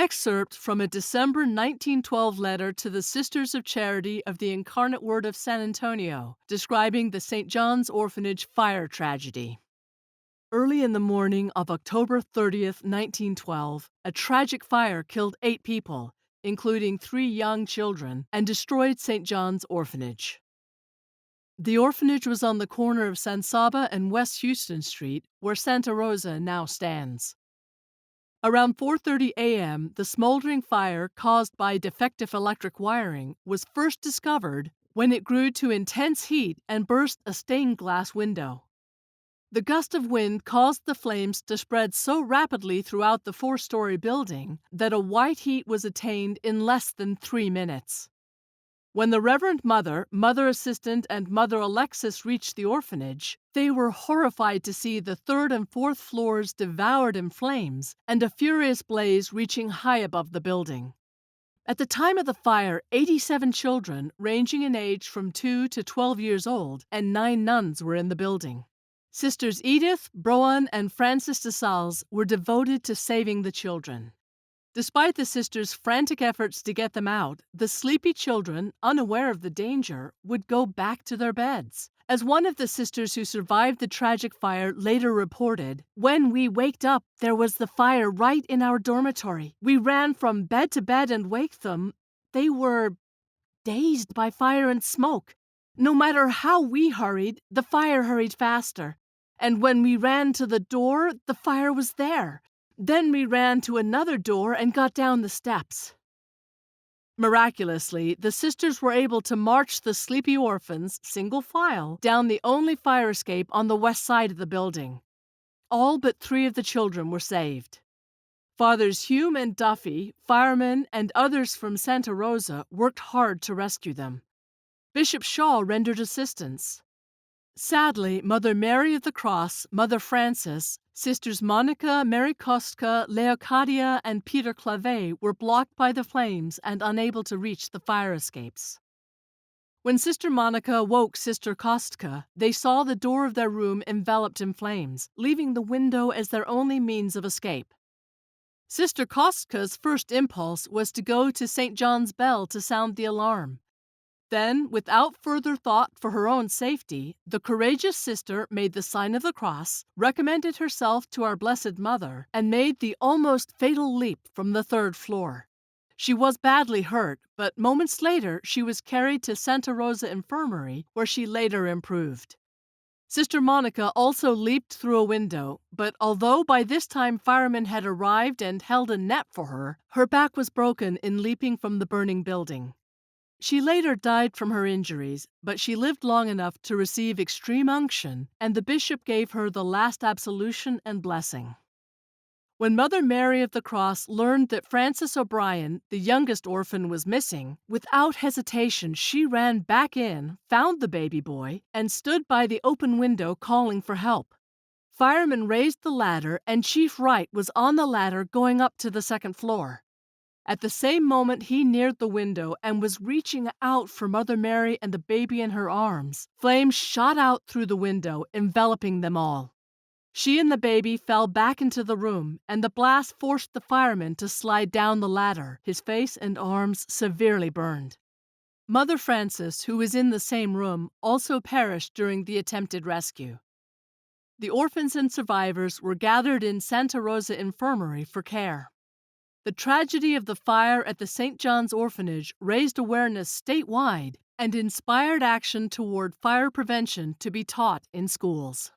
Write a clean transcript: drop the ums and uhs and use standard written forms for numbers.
Excerpt from a December 1912 letter to the Sisters of Charity of the Incarnate Word of San Antonio, describing the St. John's Orphanage fire tragedy. Early in the morning of October 30th, 1912, a tragic fire killed 8 people, including 3 young children, and destroyed St. John's Orphanage. The orphanage was on the corner of San Saba and West Houston Street, where Santa Rosa now stands. Around 4:30 a.m., the smoldering fire caused by defective electric wiring was first discovered when it grew to intense heat and burst a stained glass window. The gust of wind caused the flames to spread so rapidly throughout the 4-story building that a white heat was attained in less than 3 minutes. When the Reverend Mother, Mother Assistant, and Mother Alexis reached the orphanage, they were horrified to see the 3rd and 4th floors devoured in flames and a furious blaze reaching high above the building. At the time of the fire, 87 children, ranging in age from 2 to 12 years old, and 9 nuns were in the building. Sisters Edith, Broan, and Frances de Sales were devoted to saving the children. Despite the sisters' frantic efforts to get them out, the sleepy children, unaware of the danger, would go back to their beds. As one of the sisters who survived the tragic fire later reported, "When we waked up, there was the fire right in our dormitory. We ran from bed to bed and waked them. They were dazed by fire and smoke. No matter how we hurried, the fire hurried faster. And when we ran to the door, the fire was there. Then we ran to another door and got down the steps." Miraculously, the sisters were able to march the sleepy orphans, single file, down the only fire escape on the west side of the building. All but 3 of the children were saved. Fathers Hume and Duffy, firemen, and others from Santa Rosa worked hard to rescue them. Bishop Shaw rendered assistance. Sadly, Mother Mary of the Cross, Mother Frances, Sisters Monica, Mary Kostka, Leocadia, and Peter Clavet were blocked by the flames and unable to reach the fire escapes. When Sister Monica woke Sister Kostka, they saw the door of their room enveloped in flames, leaving the window as their only means of escape. Sister Kostka's first impulse was to go to St. John's Bell to sound the alarm. Then, without further thought for her own safety, the courageous sister made the sign of the cross, recommended herself to our Blessed Mother, and made the almost fatal leap from the 3rd floor. She was badly hurt, but moments later she was carried to Santa Rosa Infirmary, where she later improved. Sister Monica also leaped through a window, but although by this time firemen had arrived and held a net for her, her back was broken in leaping from the burning building. She later died from her injuries, but she lived long enough to receive extreme unction, and the bishop gave her the last absolution and blessing. When Mother Mary of the Cross learned that Frances O'Brien, the youngest orphan, was missing, without hesitation she ran back in, found the baby boy, and stood by the open window calling for help. Firemen raised the ladder, and Chief Wright was on the ladder going up to the 2nd floor. At the same moment he neared the window and was reaching out for Mother Mary and the baby in her arms, flames shot out through the window, enveloping them all. She and the baby fell back into the room, and the blast forced the fireman to slide down the ladder, his face and arms severely burned. Mother Frances, who was in the same room, also perished during the attempted rescue. The orphans and survivors were gathered in Santa Rosa Infirmary for care. The tragedy of the fire at the St. John's Orphanage raised awareness statewide and inspired action toward fire prevention to be taught in schools.